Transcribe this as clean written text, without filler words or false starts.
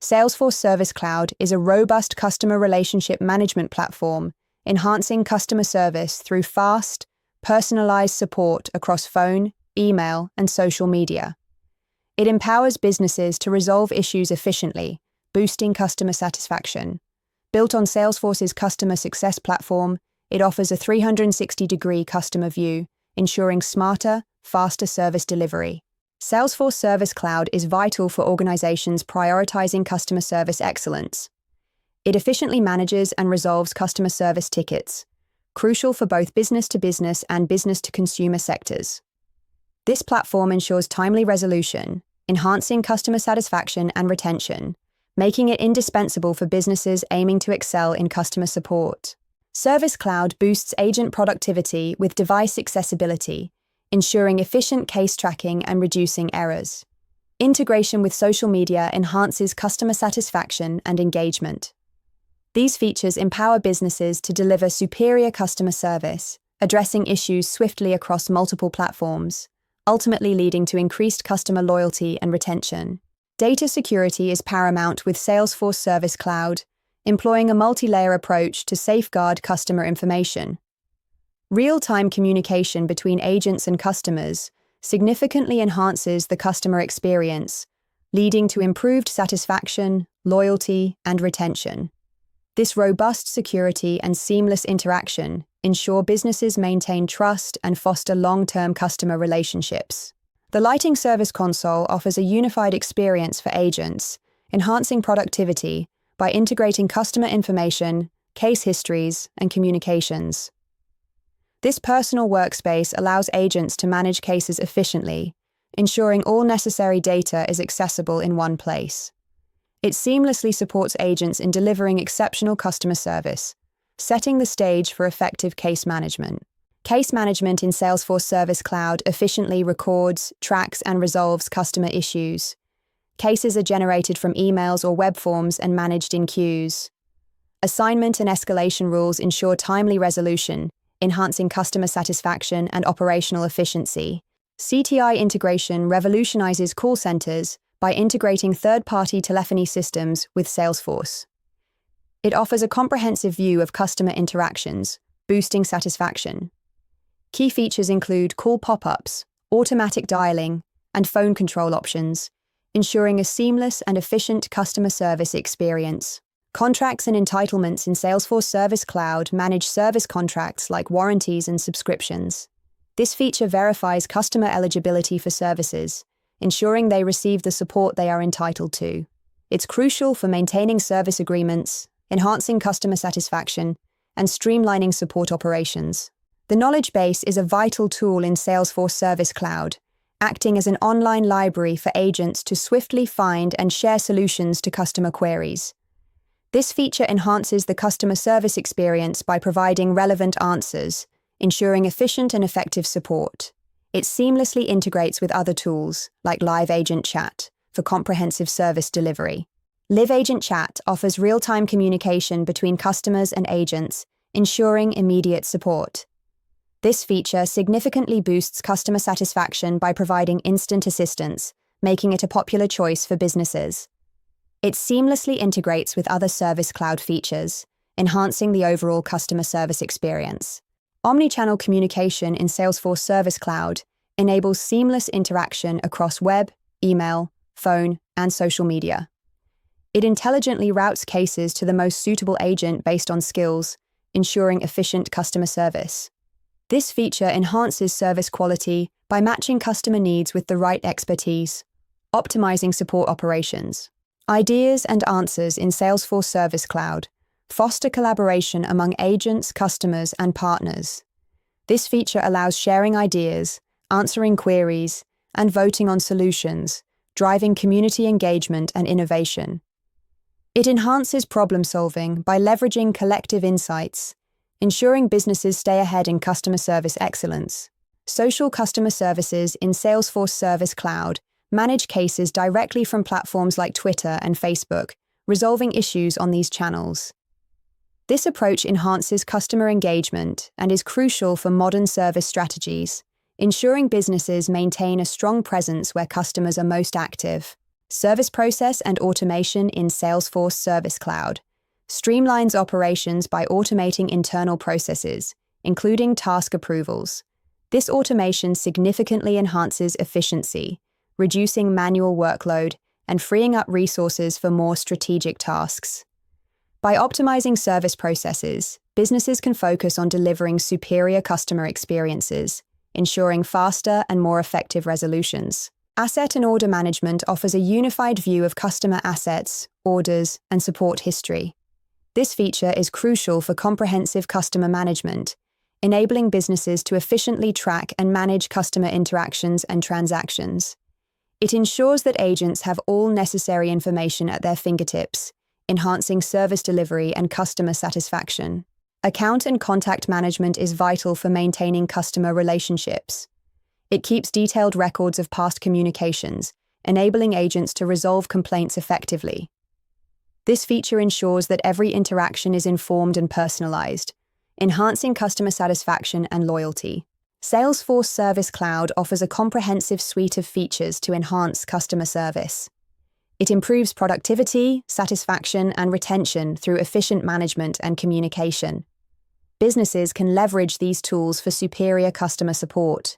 Salesforce Service Cloud is a robust customer relationship management platform, enhancing customer service through fast, personalized support across phone, email, and social media. It empowers businesses to resolve issues efficiently, boosting customer satisfaction. Built on Salesforce's customer success platform, it offers a 360-degree customer view, ensuring smarter, faster service delivery. Salesforce Service Cloud is vital for organizations prioritizing customer service excellence. It efficiently manages and resolves customer service tickets, crucial for both business-to-business and business-to-consumer sectors. This platform ensures timely resolution, enhancing customer satisfaction and retention, making it indispensable for businesses aiming to excel in customer support. Service Cloud boosts agent productivity with device accessibility, ensuring efficient case tracking and reducing errors. Integration with social media enhances customer satisfaction and engagement. These features empower businesses to deliver superior customer service, addressing issues swiftly across multiple platforms, ultimately leading to increased customer loyalty and retention. Data security is paramount with Salesforce Service Cloud, employing a multi-layer approach to safeguard customer information. Real-time communication between agents and customers significantly enhances the customer experience, leading to improved satisfaction, loyalty, and retention. This robust security and seamless interaction ensure businesses maintain trust and foster long-term customer relationships. The Lighting Service Console offers a unified experience for agents, enhancing productivity by integrating customer information, case histories, and communications. This personal workspace allows agents to manage cases efficiently, ensuring all necessary data is accessible in one place. It seamlessly supports agents in delivering exceptional customer service, setting the stage for effective case management. Case management in Salesforce Service Cloud efficiently records, tracks, and resolves customer issues. Cases are generated from emails or web forms and managed in queues. Assignment and escalation rules ensure timely resolution, enhancing customer satisfaction and operational efficiency. CTI integration revolutionizes call centers by integrating third-party telephony systems with Salesforce. It offers a comprehensive view of customer interactions, boosting satisfaction. Key features include call pop-ups, automatic dialing, and phone control options, ensuring a seamless and efficient customer service experience. Contracts and entitlements in Salesforce Service Cloud manage service contracts like warranties and subscriptions. This feature verifies customer eligibility for services, ensuring they receive the support they are entitled to. It's crucial for maintaining service agreements, enhancing customer satisfaction, and streamlining support operations. The knowledge base is a vital tool in Salesforce Service Cloud, acting as an online library for agents to swiftly find and share solutions to customer queries. This feature enhances the customer service experience by providing relevant answers, ensuring efficient and effective support. It seamlessly integrates with other tools, like Live Agent Chat, for comprehensive service delivery. Live Agent Chat offers real-time communication between customers and agents, ensuring immediate support. This feature significantly boosts customer satisfaction by providing instant assistance, making it a popular choice for businesses. It seamlessly integrates with other Service Cloud features, enhancing the overall customer service experience. Omnichannel communication in Salesforce Service Cloud enables seamless interaction across web, email, phone, and social media. It intelligently routes cases to the most suitable agent based on skills, ensuring efficient customer service. This feature enhances service quality by matching customer needs with the right expertise, optimizing support operations. Ideas and answers in Salesforce Service Cloud foster collaboration among agents, customers, and partners. This feature allows sharing ideas, answering queries, and voting on solutions, driving community engagement and innovation. It enhances problem-solving by leveraging collective insights, ensuring businesses stay ahead in customer service excellence. Social customer services in Salesforce Service Cloud manage cases directly from platforms like Twitter and Facebook, resolving issues on these channels. This approach enhances customer engagement and is crucial for modern service strategies, ensuring businesses maintain a strong presence where customers are most active. Service process and automation in Salesforce Service Cloud streamlines operations by automating internal processes, including task approvals. This automation significantly enhances efficiency, reducing manual workload and freeing up resources for more strategic tasks. By optimizing service processes, businesses can focus on delivering superior customer experiences, ensuring faster and more effective resolutions. Asset and order management offers a unified view of customer assets, orders, and support history. This feature is crucial for comprehensive customer management, enabling businesses to efficiently track and manage customer interactions and transactions. It ensures that agents have all necessary information at their fingertips, enhancing service delivery and customer satisfaction. Account and contact management is vital for maintaining customer relationships. It keeps detailed records of past communications, enabling agents to resolve complaints effectively. This feature ensures that every interaction is informed and personalized, enhancing customer satisfaction and loyalty. Salesforce Service Cloud offers a comprehensive suite of features to enhance customer service. It improves productivity, satisfaction, and retention through efficient management and communication. Businesses can leverage these tools for superior customer support,